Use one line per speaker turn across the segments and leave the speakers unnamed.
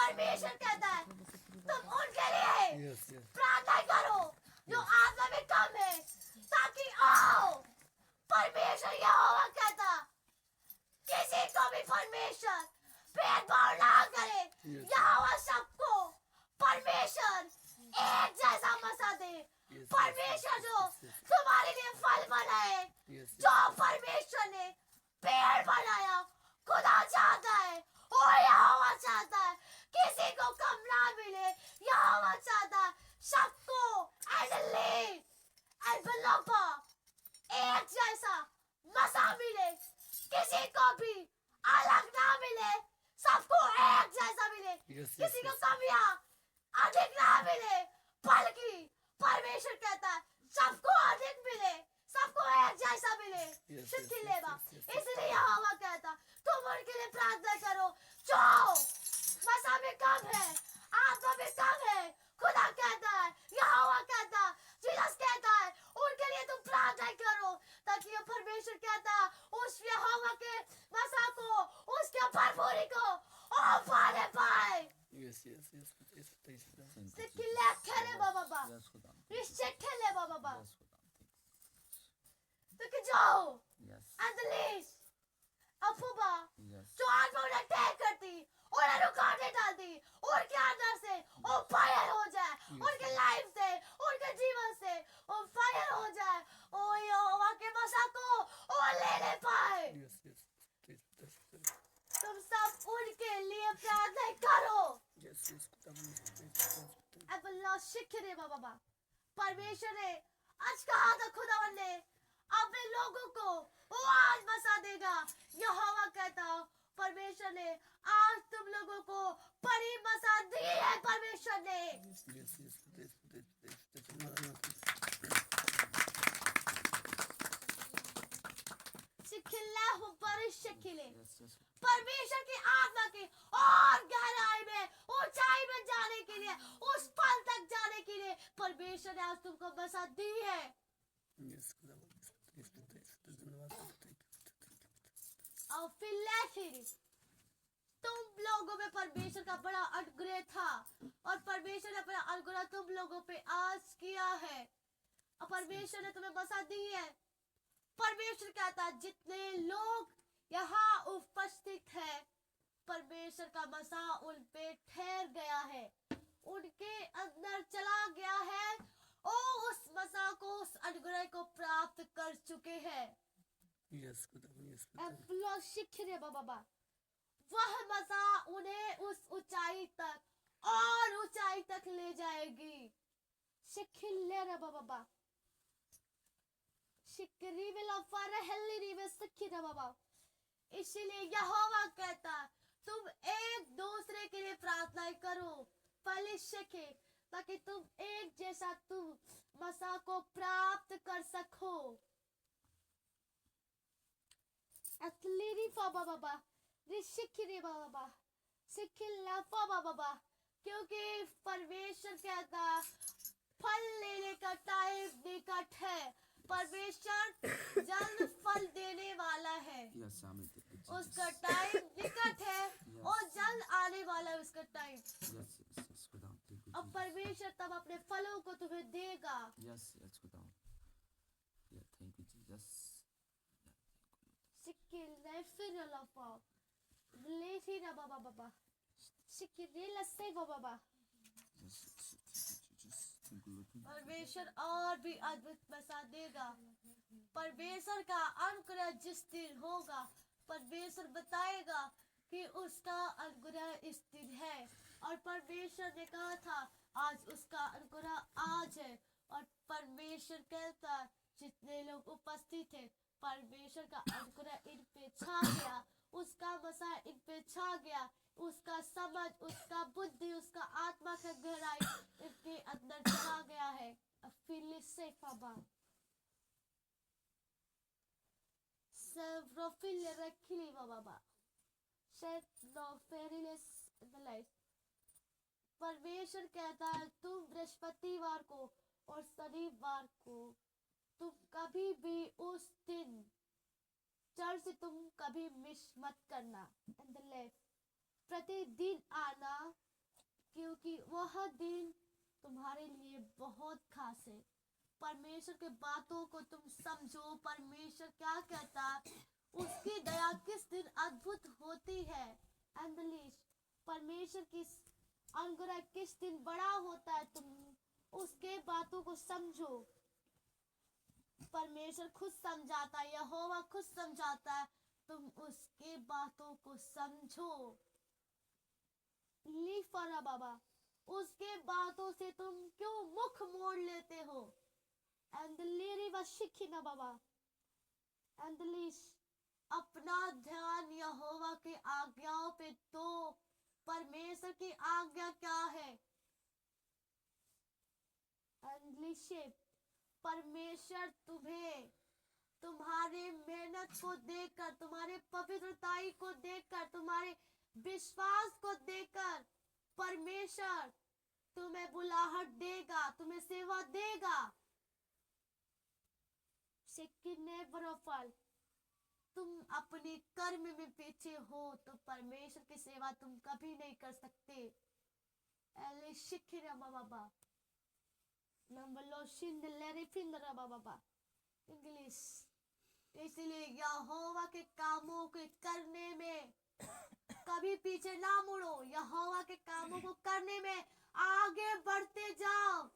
परमेश्वर कहता है तुम उनके लिए प्रार्थना करो जो आत्मा में कम है, ताकि आओ। परमेश्वर यहोवा कहता किसी को भी परमेश्वर भेदभाव ना करे। यहोवा सबको परमेश्वर एक जैसा मसा दे। परमेश्वर जो तुम्हारे लिए फल बनाए, जो परमेश्वर ने पेड़ बनाया, खुदा चाहता है और यहोवा चाहता है किसी को कम ना मिले। यहोवा चाहता है सबको एक जैसा मसा मिले, किसी को भी अलग ना मिले, सबको एक जैसा मिले। किसी को कमियां अधिक ना मिले, बल्कि परमेश्वर कहता है सबको अधिक मिले, सबको एक जैसा मिले। इसलिए यहोवा कहता तुम उनके लिए प्रार्थना करो जो मसा में कम है, आत्मा में कम है। खुदा कहता है, यहोवा कहता, जीसस कहता है उनके लिए तुम प्रार्थना करो, ताकि परमेश्वर कहता उस यहोवा के मसा को, उसके भरपूरी को और पाने पाए। Sikile kere baba. Rishekele baba. Look at Joe. And the leash. अफुबा जो आत्मा उन्हें टैग करती, उन्हें रुकावटें डालती, उनके अंदर से वो फायर हो जाए, उनके लाइफ से, उनके जीवन से वो फायर हो जाए। ओ यहोवा के मसा को वो लेने पाए। तुम सब उनके लिए प्रार्थना करो। अब अल्लाह शिक्रे बाबा, परमेश्वर ने आज कहा था, खुदावन ने अपने लोगों को वो आज बसा देगा। यहोवा कहता परमेश्वर ने आज तुम लोगों को बड़ी बसा दी है। परमेश्वर ने परमेश्वर की आत्मा की और गहराई में, ऊंचाई में जाने के लिए, उस पल तक जाने के लिए परमेश्वर ने आज तुमको बसा दी है। और फिर तुम लोगों में परमेश्वर का बड़ा अनुग्रह था, और परमेश्वर ने अपना अनुग्रह तुम लोगों पे आज किया है, और परमेश्वर ने तुम्हें बसा दी है। परमेश्वर कहता जितने लोग यहाँ उपस्थित है, परमेश्वर का बसा उन पे ठहर गया है, उनके अंदर चला गया है, और उस बसा को, उस अनुग्रह को प्राप्त कर चुके हैं। बाबा वह मसा उन्हें उस ऊंचाई तक और ऊंचाई तक ले जाएगी। बाबा इसलिए यहोवा कहता तुम एक दूसरे के लिए प्रार्थना करो, ताकि तुम एक जैसा तुम मसा को प्राप्त कर सको। बाबा क्योंकि परमेश्वर कहता फल लेने का टाइम निकट है। परमेश्वर जल्द फल देने वाला है, उसका टाइम निकट है और जल्द आने वाला है उसका टाइम। अब परमेश्वर तब अपने फलों को तुम्हें देगा। परमेश्वर और भी अद्भुत बसा देगा। परमेश्वर का अनुग्रह जिस दिन होगा, परमेश्वर बताएगा कि उसका अनुग्रह इस दिन है, और परमेश्वर ने कहा था आज उसका अनुग्रह आज है। और परमेश्वर कहता जितने लोग उपस्थित थे, परमेश्वर का अनुग्रह इन पे छा गया, उसका बसा इन पे छा गया, उसका समझ, उसका बुद्धि, उसका आत्मा का गहराई इनके अंदर चला गया है। परमेश्वर कहता है तुम बृहस्पतिवार को और शनिवार को तुम कभी भी उस दिन चर्च तुम कभी मिस मत करना। प्रतिदिन आना, क्योंकि वह दिन तुम्हारे लिए बहुत खास है। परमेश्वर के बातों को तुम समझो। परमेश्वर क्या कहता है, उसकी दया किस दिन अद्भुत होती है। एंडलिश, परमेश्वर की अनुग्रह किस दिन बड़ा होता है। तुम उसके बातों को समझो। परमेश्वर खुद समझाता है, यहोवा खुद समझाता है, तुम उसके बातों को समझो। लीफरा बाबा, उसके बातों से तुम क्यों मुख मोड़ लेते हो। एंडलीरी व शिखिना बाबा, एंडलीश, अपना ध्यान यहोवा के आज्ञाओं पे दो। परमेश्वर की आज्ञा क्या है। एंडलिशिप, परमेश्वर तुम्हें तुम्हारे मेहनत को देखकर, तुम्हारे पवित्रताई को देखकर, तुम्हारे विश्वास को देखकर परमेश्वर तुम्हें बुलाहट देगा, तुम्हें सेवा देगा। सिक्किने बरोफल, तुम अपने कर्म में पीछे हो तो परमेश्वर की सेवा तुम कभी नहीं कर सकते। एले शिखिरा बाबा, नंबलो शिंदलेरी फिंदरा बाबा। इंग्लिश, इसलिए यहोवा के कामों के करने में कभी पीछे ना मुड़ो। यहोवा के कामों को करने में आगे बढ़ते जाओ।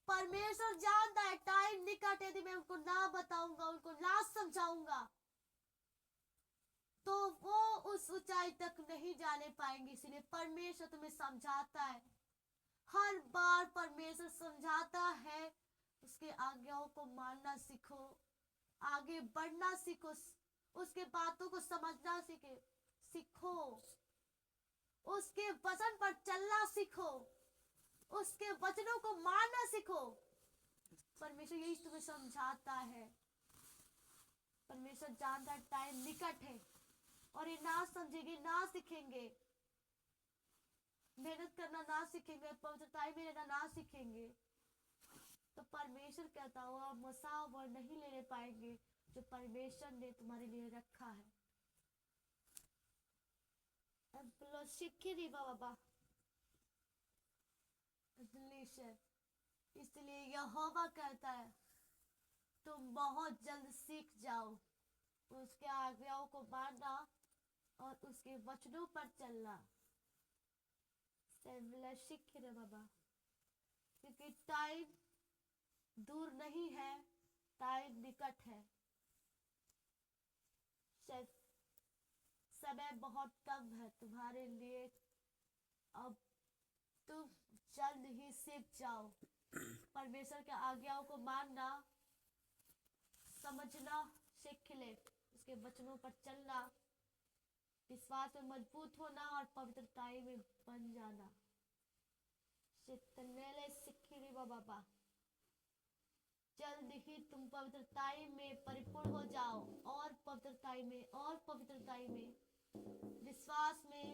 परमेश्वर जानता है टाइम निकट, यदि मैं उनको ना बताऊंगा, उनको ना समझाऊंगा, तो वो उस ऊंचाई तक नहीं जाने पाएंगे। इसलिए परमेश्वर तुम्हें समझाता है। हर बार परमेश्वर समझाता है। उसके आज्ञाओं को मानना सीखो, आगे बढ़ना सीखो, उसके बातों को समझना सीखो, उसके वचन पर चलना सीखो, उसके वचनों को मानना सीखो। परमेश्वर यही तुम्हें समझाता है। परमेश्वर जानता है टाइम निकट है और ये ना समझेंगे, ना सीखेंगे, मेहनत करना ना सीखेंगे, पवित्रताई में रहना ना सीखेंगे, तो परमेश्वर कहता हुआ मसा वो नहीं लेने पाएंगे जो परमेश्वर ने तुम्हारे लिए रखा है। बाबा, इसलिए यहोवा कहता है तुम बहुत जल्द सीख जाओ उसके आज्ञाओं को मानना और उसके वचनों पर चलना। बाबा, क्योंकि टाइम दूर नहीं है, टाइम निकट है। समय बहुत कम है तुम्हारे लिए। अब तुम जल्द ही सीख जाओ परमेश्वर के आज्ञाओं को मानना, समझना सीख ले, उसके वचनों पर चलना, विश्वास में मजबूत होना और पवित्रताई में बन जाना। बाबा, जल्द ही तुम पवित्रताई में परिपूर्ण हो जाओ, और पवित्रताई में, और पवित्रताई में, विश्वास में,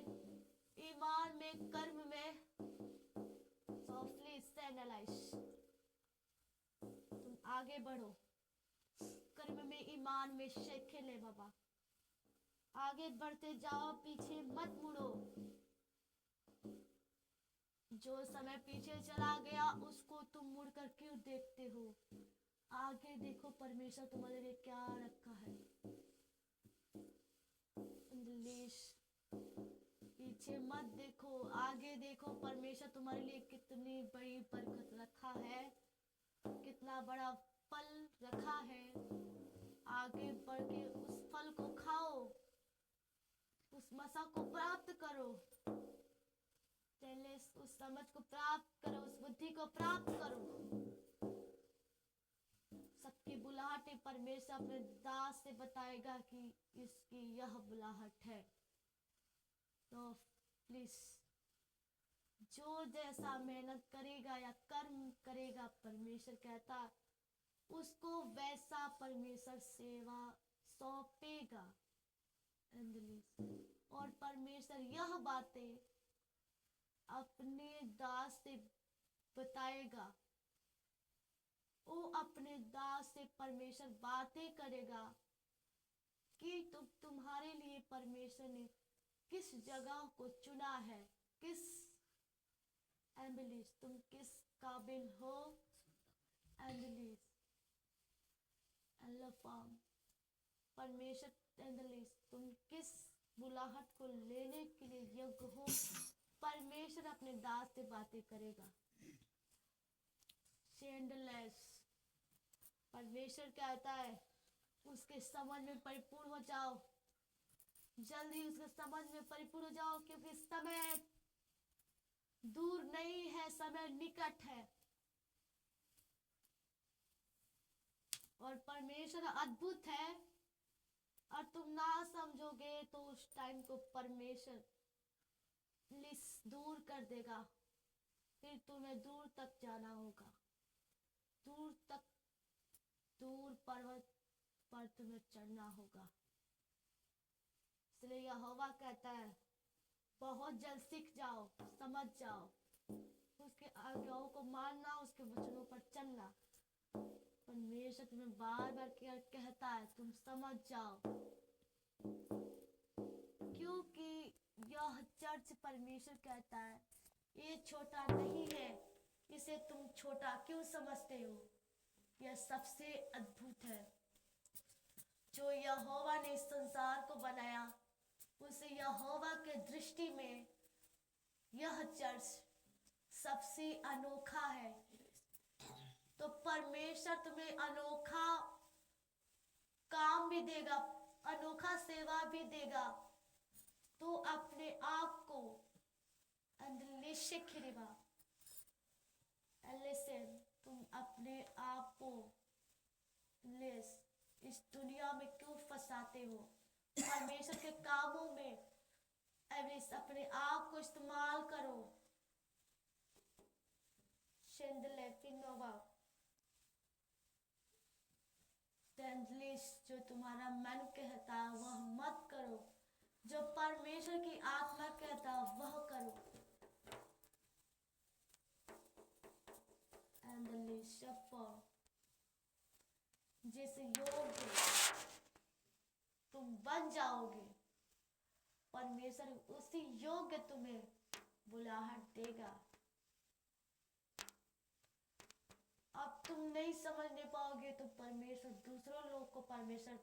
ईमान में, कर्म में। तुम आगे बढ़ो, कर्म में, ईमान में सीखे ले बाबा। आगे बढ़ते जाओ, पीछे मत मुड़ो। जो समय पीछे चला गया उसको तुम मुड़कर क्यों देखते हो। आगे देखो परमेश्वर तुम्हारे लिए क्या रखा है। पीछे मत देखो, आगे देखो परमेश्वर तुम्हारे लिए कितनी बड़ी बरकत रखा है, कितना बड़ा फल रखा है। आगे बढ़ के उस फल को खाओ, उस मसा को प्राप्त करो, उस समझ को प्राप्त करो, उस बुद्धि को प्राप्त करो। सबकी बुलाहट परमेश्वर अपने दास से बताएगा कि इसकी यह बुलाहट है। तो प्लीज, जो जैसा मेहनत करेगा या कर्म करेगा, परमेश्वर कहता उसको वैसा परमेश्वर सेवा सौंपेगा। और परमेश्वर यह बातें अपने दास से बताएगा। वो अपने दास से परमेश्वर बातें करेगा कि तुम्हारे लिए परमेश्वर ने किस जगह को चुना है, किस एम्बिलिश तुम किस काबिल हो, एम्बिलिश एल्फाम परमेश्वर एम्बिलिश तुम किस बुलाहट को लेने के लिए योग्य हो। परमेश्वर अपने दास से बातें करेगा। शेंडलेस परमेश्वर कहता है उसके समझ में परिपूर्ण हो जाओ, जल्दी उसके समझ में परिपूर्ण हो जाओ, क्योंकि समय दूर नहीं है, समय निकट है। और परमेश्वर अद्भुत है, और तुम ना समझोगे तो उस टाइम को परमेश्वर दूर कर देगा। फिर तुम्हें दूर तक जाना होगा, दूर तक, दूर पर्वत पर तुम्हें चढ़ना होगा। इसलिए यहोवा कहता है बहुत जल्द सीख जाओ, समझ जाओ, उसके आज्ञाओं को मानना, उसके वचनों पर चलना। परमेश्वर तुम्हें बार बार कहता है तुम समझ जाओ, क्योंकि यह चर्च परमेश्वर कहता है ये छोटा नहीं है, इसे तुम छोटा क्यों समझते हो, यह सबसे अद्भुत है। जो यहोवा ने इस संसार को बनाया, उसे यहोवा के दृष्टि में यह चर्च सबसे अनोखा है। तो परमेश्वर तुम्हें अनोखा काम भी देगा, अनोखा सेवा भी देगा। तो अपने आप को तुम अपने आप को इस दुनिया में क्यों फंसाते हो, परमेश्वर के कामों में अपने आप को इस्तेमाल करो। जो तुम्हारा मन कहता है वह मत करो, जो परमेश्वर की आत्मा कहता है वह करो। जिस योग्य तुम बन जाओगे, परमेश्वर उसी योग्य तुम्हें बुलाहट देगा। अब तुम नहीं समझने पाओगे तो परमेश्वर दूसरों लोग को परमेश्वर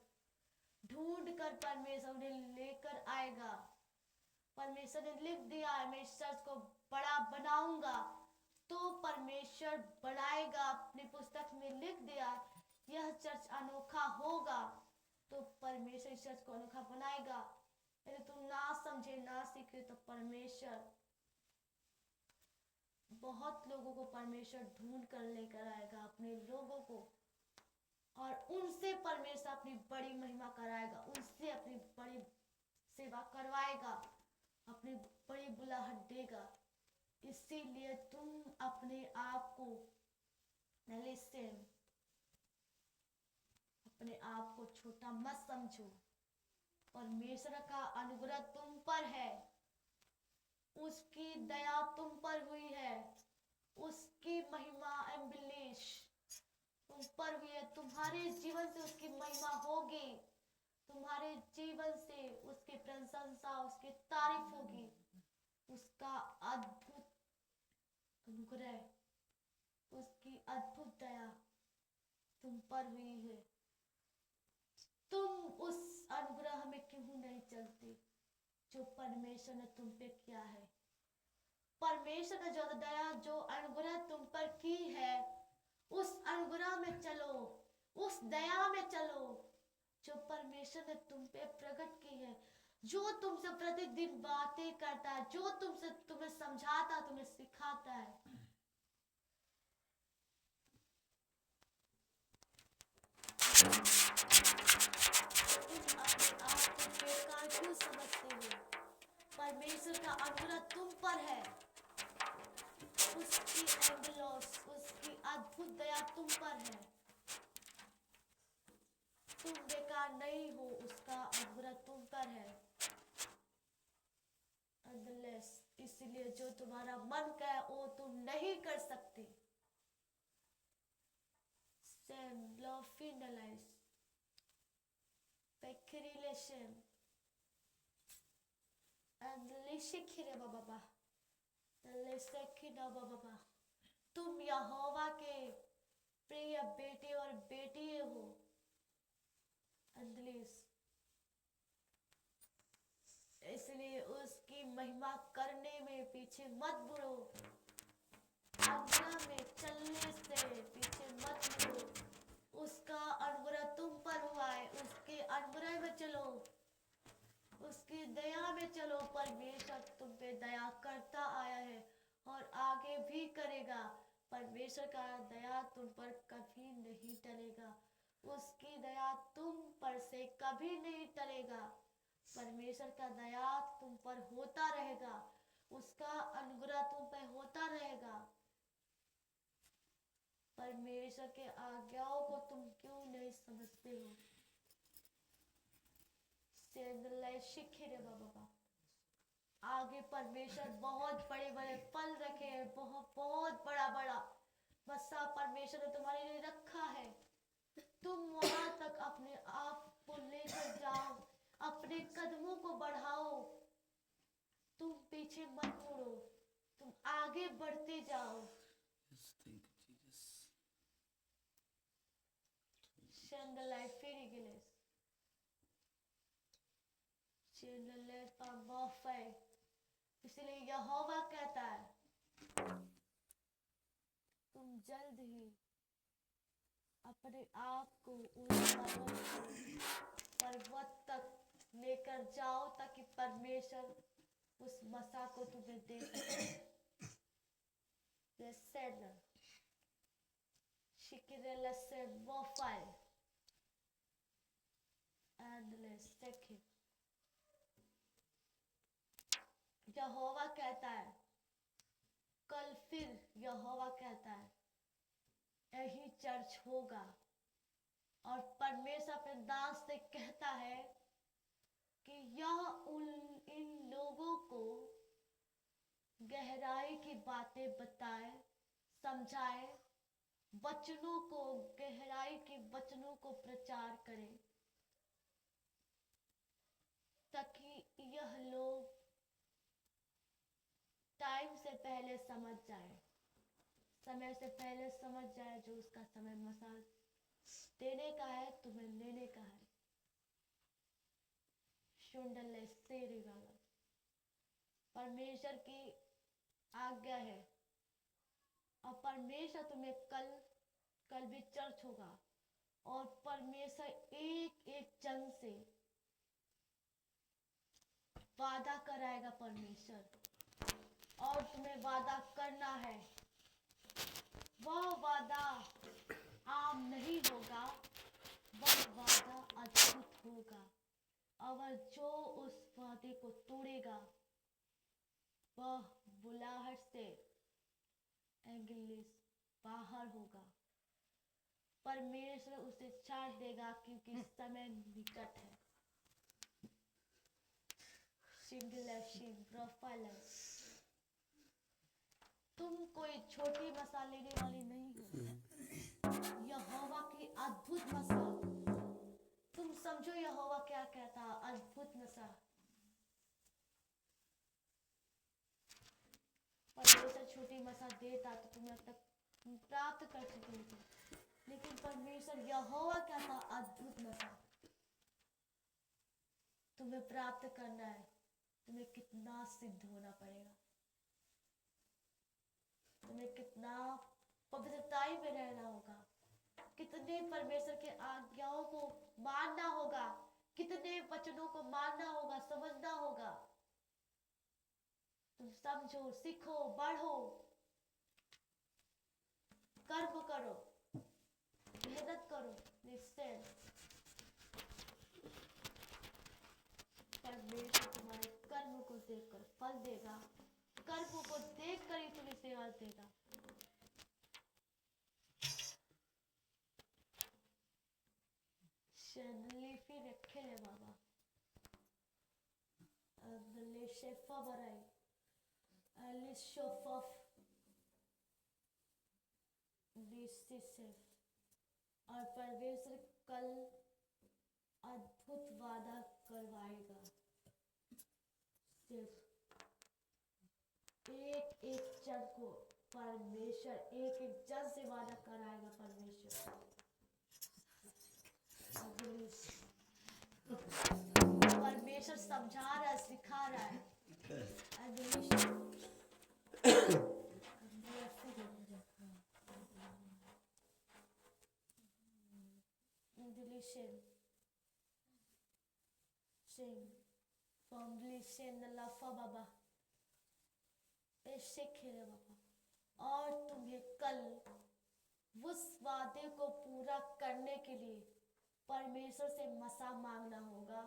ढूंढ कर परमेश्वर उन्हें लेकर आएगा। परमेश्वर ने लिख दिया है मैं इस चर्च को बड़ा बनाऊंगा, तो परमेश्वर बनाएगा। अपनी पुस्तक में लिख दिया यह चर्च अनोखा होगा, तो परमेश्वर इस चर्च को अनोखा बनाएगा। यदि तुम ना समझे ना सीखे तो परमेश्वर बहुत लोगों को परमेश्वर ढूंढ कर लेकर आएगा, अपने लोगों को, और उनसे परमेश्वर अपनी बड़ी महिमा कराएगा, उनसे अपनी बड़ी सेवा करवाएगा, अपनी बड़ी बुलाहट देगा। इसीलिए तुम अपने आप को अपने आप को छोटा मत समझो। परमेश्वर का अनुग्रह तुम पर है, उसकी दया तुम पर हुई है, उसकी महिमा एम्बिलिश तुम पर हुई है। तुम्हारे जीवन से उसकी महिमा होगी, तुम्हारे जीवन से उसकी प्रशंसा, उसकी तारीफ होगी, उसका अद्भुत अनुग्रह, उसकी अद्भुत दया तुम पर हुई है। तुम उस अनुग्रह में क्यों नहीं चलते जो परमेश्वर ने तुम पे किया है। परमेश्वर ने जो दया, जो अनुग्रह तुम पर की है, उस अनुग्रह में चलो, उस दया में चलो जो परमेश्वर ने तुम पे प्रकट की है, जो तुमसे प्रतिदिन बातें करता है, जो तुम्हें समझाता, तुम्हें सिखाता है। क्यों समझते हो? परमेश्वर का अनुग्रह तुम पर है, उसकी एंगलोस, उसकी अद्भुत दया तुम पर है। तुम बेकार नहीं हो, उसका अनुग्रह तुम पर है। इसलिए जो तुम्हारा मन का है वो तुम नहीं कर सकते। Sekrilation and Lishikire Baba Lesekina Baba तुम यहोवा के प्रिय बेटे और बेटियां हो अंदलिस इसलिए उसकी महिमा करने में पीछे मत मुड़ो आज्ञा में चलने से पीछे मत मुड़ो उसका अनुग्रह तुम पर हुआ है उसके अनुग्रह में चलो उसकी दया में चलो परमेश्वर तुम पे दया करता आया है और आगे भी करेगा परमेश्वर का दया तुम पर कभी नहीं टलेगा उसकी दया तुम पर से कभी नहीं टलेगा परमेश्वर का दया तुम पर होता रहेगा उसका अनुग्रह तुम पर होता रहेगा परमेश्वर के आज्ञाओं को तुम क्यों नहीं समझते हो शिखिर बाबा आगे परमेश्वर बहुत बड़े बड़े फल रखे हैं बहुत बहुत बड़ा बड़ा बसा परमेश्वर ने तुम्हारे लिए रखा है तुम वहां तक अपने आप को लेकर जाओ अपने कदमों को बढ़ाओ तुम पीछे मत मुड़ो तुम आगे बढ़ते जाओ इसलिए यहोवा कहता है तुम जल्द ही अपने आप को उस पर्वत तक लेकर जाओ ताकि परमेश्वर उस मसा को तुम्हें दे सके यहोवा कहता है कल फिर यहोवा कहता है यही चर्च होगा और परमेश्वर अपने दास से कहता है कि यह इन लोगों को गहराई की बातें बताए समझाए वचनों को गहराई के वचनों को प्रचार करे ताकि यह लोग टाइम से पहले समझ जाए समय से पहले समझ जाए जो उसका समय मसाल देने का है तुम्हें लेने का है परमेश्वर की आज्ञा है और परमेश्वर तुम्हें कल भी चर्च होगा और परमेश्वर एक एक जन से वादा कराएगा परमेश्वर और तुम्हें वादा करना है वह वादा आम नहीं होगा वह वादा अद्भुत होगा और जो उस वादे को तोड़ेगा वह बुलाहट से इंग्लिश बाहर होगा परमेश्वर उसे छाट देगा क्योंकि समय निकट है तुम कोई छोटी मसा लेने वाली नहीं हो यहोवा की अद्भुत मसा तुम समझो यहोवा क्या कहता अद्भुत मसा परमेश्वर छोटी मसा देता तो तुम अब तक प्राप्त कर चुके थे लेकिन परमेश्वर यहोवा कहता अद्भुत मसा तुम्हें प्राप्त करना है तुम्हें कितना सिद्ध होना पड़ेगा तुम्हें कितना पवित्रताई में रहना होगा कितने परमेश्वर के आज्ञाओं को मानना होगा कितने वचनों को मानना होगा समझना होगा तुम समझो सीखो बढ़ो कर्म करो मेहनत करो निश्चय परमेश्वर तुम्हारे कर्म को देखकर फल देगा कर्म को देखकर ही तुम्हें सेवा देगा शनलीफी रखे ले बाबा अगले शेफा बराई अलिस शोफफ और परमेश्वर कल अद्भुत करवाएगा। सिर्फ एक एक जन को परमेश्वर, एक एक जन से वादा कराएगा परमेश्वर। परमेश्वर समझा रहा है, सिखा रहा है। बाबा और तुम्हें कल उस वादे को पूरा करने के लिए परमेश्वर से मसा मांगना होगा।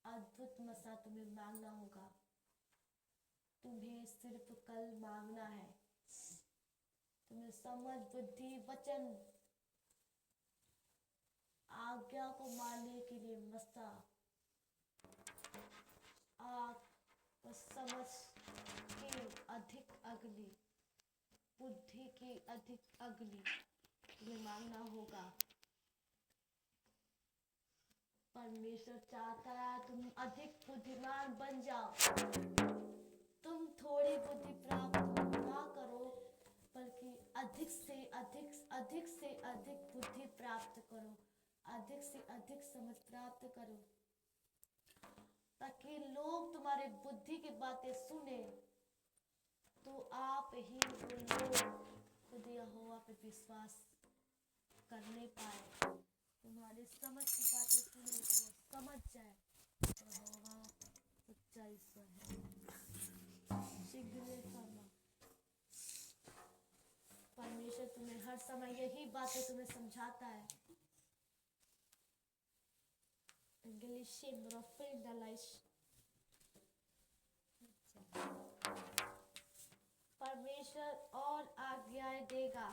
अद्भुत मसा तुम्हें मांगना होगा। तुम्हें सिर्फ कल मांगना है। तुम्हें समझ, बुद्धि, वचन, आज्ञा को मानने के लिए मसा, आग और समझ की अधिक अग्नि, बुद्धि की अधिक अग्नि तुम्हें मांगना होगा। परमेश्वर चाहता है तुम अधिक बुद्धिमान बन जाओ। तुम थोड़ी बुद्धि प्राप्त ना करो, बल्कि अधिक से अधिक बुद्धि प्राप्त करो, अधिक से अधिक समझ प्राप्त करो, ताकि लोग तुम्हारे बुद्धि की बातें सुने तो आप ही वो लोग खुद यहोवा पे विश्वास करने पाए। तुम्हारे समझ की बातें सुने तो वो समझ जाए यहोवा सच्चा ईश्वर है। परमेश्वर तुम्हें हर समय यही बातें तुम्हें समझाता है। परमेश्वर और आज्ञाएं देगा,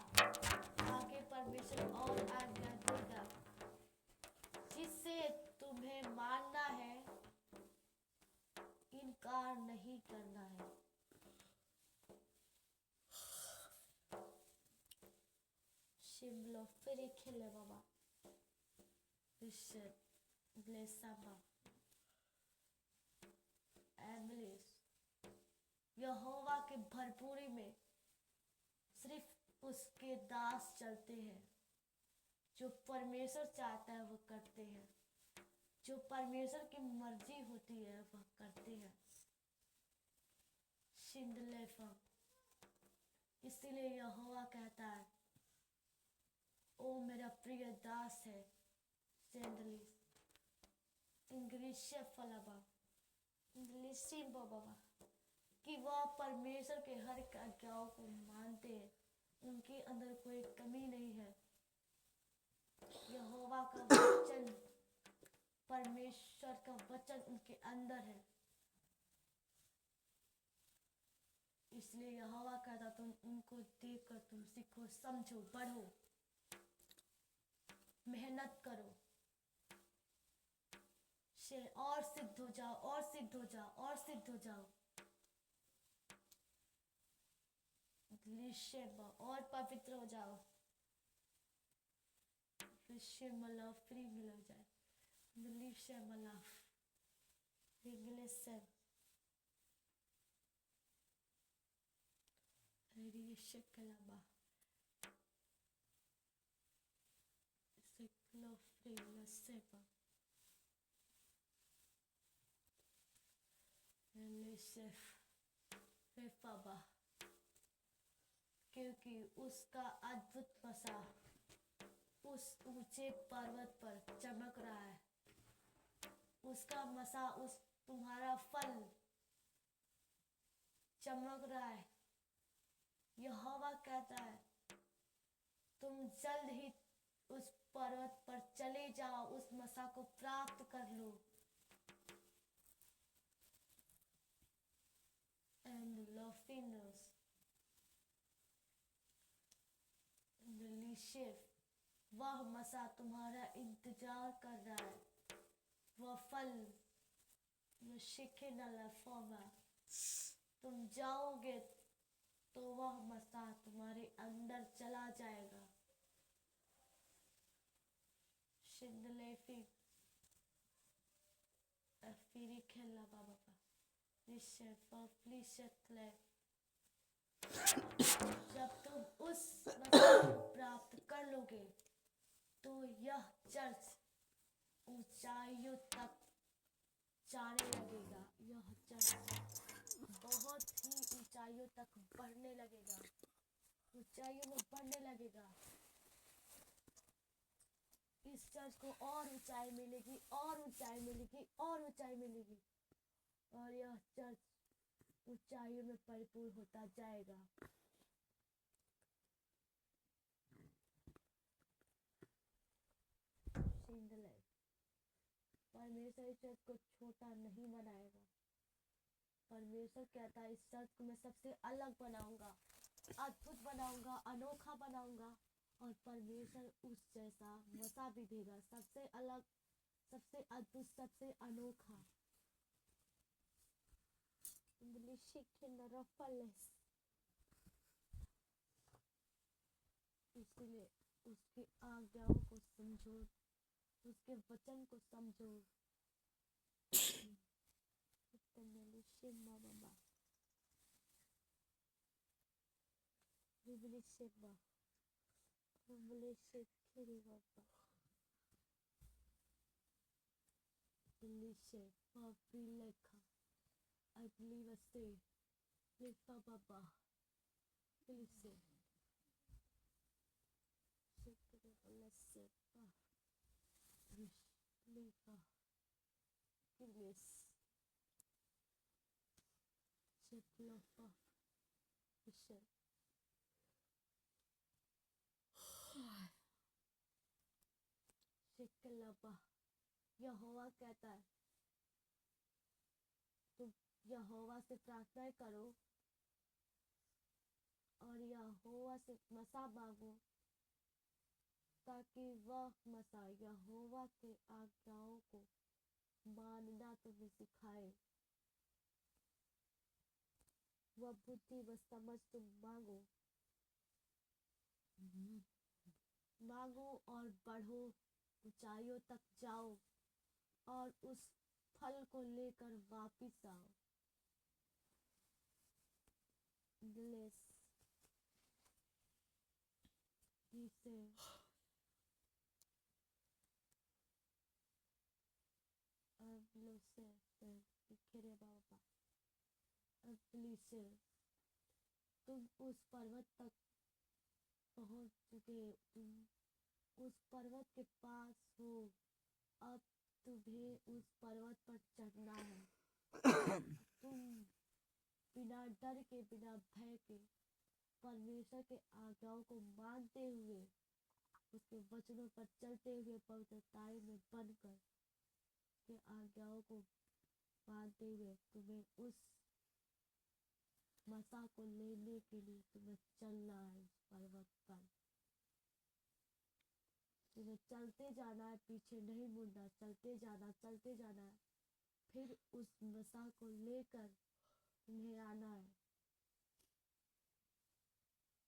आगे परमेश्वर और आज्ञा देगा, जिससे तुम्हें मानना है, इनकार नहीं करना है। शिमलो फिर खेले बाबा यहोवा के भरपूरी में सिर्फ उसके दास चलते हैं। जो परमेश्वर चाहता है वो करते हैं, जो परमेश्वर की मर्जी होती है वह करते हैं। इसीलिए यहोवा कहता है, ओ मेरा प्रिय दास है कि वह परमेश्वर के हर आज्ञाओं को मानते हैं। उनके अंदर कोई कमी नहीं है। यहोवा का वचन, परमेश्वर का वचन उनके अंदर है। इसलिए यहोवा कहता, तुम उनको देखकर तुम सीखो, समझो, बढ़ो, मेहनत करो, और सिद्ध हो जाओ, और सिद्ध हो जाओ, और सिद्ध हो जाओ, और पवित्र हो जाओ। फ्री मिल जाए। क्योंकि उसका अद्भुत मसा उस ऊंचे पर्वत पर चमक रहा है। उसका मसा, उस तुम्हारा फल चमक रहा है। यहोवा कहता है, तुम जल्द ही उस पर्वत पर चले जाओ, उस मसा को प्राप्त कर लो। And loveliness, वह मसा तुम्हारा इंतजार कर रहा है। वह फल तुम जाओगे तो वह मसा तुम्हारे अंदर चला जाएगा। फिर खेलना बाबा जब तुम उस मकाम को प्राप्त कर लोगे तो यह चर्च ऊंचाइयों तक जाने लगेगा। यह चर्च बहुत ही ऊंचाइयों तक बढ़ने लगेगा, ऊंचाइयों में बढ़ने लगेगा। इस चर्च को और ऊंचाई मिलेगी, और ऊंचाई मिलेगी, और ऊंचाई मिलेगी, और यह चर्च ऊंचाइयों में परिपूर्ण होता जाएगा। परमेश्वर इस चर्च को छोटा नहीं बनाएगा। परमेश्वर कहता है इस चर्च को मैं सबसे अलग बनाऊंगा, अद्भुत बनाऊंगा, अनोखा बनाऊंगा, और परमेश्वर उस जैसा मसा भी देगा, सबसे अलग, सबसे अद्भुत, सबसे अनोखा। इसलिए उसकी आज्ञाओं को समझो, उसके वचन को समझो। I believe I say, lift up Baba, listen. यहोवा कहता है तुम यहोवा से प्रार्थना करो और यहोवा से मसा मांगो, ताकि वह मसा यहोवा के आज्ञाओं को मानना तुम्हें सिखाए। वह बुद्धि व समझ तुम मांगो, मांगो और बढ़ो, ऊंचाइयों तक जाओ और उस फल को लेकर वापिस आओ। Bless. तुम उस पर्वत तक पहुंच चुके, तुम उस पर्वत के पास हो, अब तुम्हें उस पर्वत पर चढ़ना है। तुम बिना डर के, बिना भय के, परमेश्वर के आज्ञाओं को मानते हुए, उसके वचनों पर चलते हुए, पवित्रताई में बनकर के आज्ञाओं को मानते हुए तुम्हें उस मसा को लेने के लिए तुम्हें चलना है। उस पर्वत पर तुम्हें चलते जाना है, पीछे नहीं मुड़ना, चलते जाना, चलते जाना है। फिर उस मसा को लेकर तुम्हें आना है।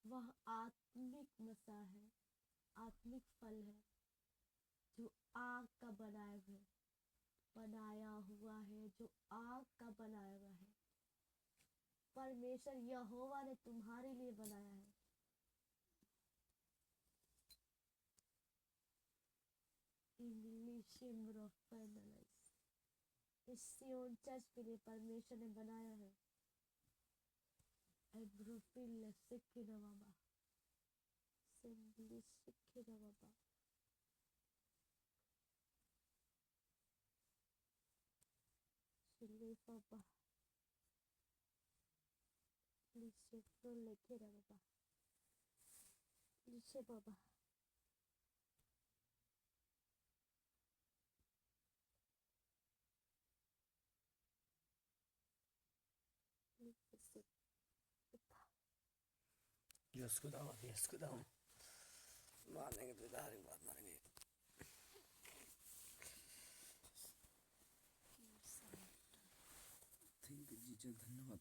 वह आत्मिक मसा है, आत्मिक फल है जो आग का बनाया हुआ है, जो आग का बनाया हुआ है। परमेश्वर यहोवा ने तुम्हारे लिए बनाया है। इस सियोन चर्च के लिए परमेश्वर ने बनाया है। बाबा लेके बाबा नीचे बाबा
यसको दाम मारेंगे तो दारी बात मारेंगे। थैंक यू जी, धन्यवाद।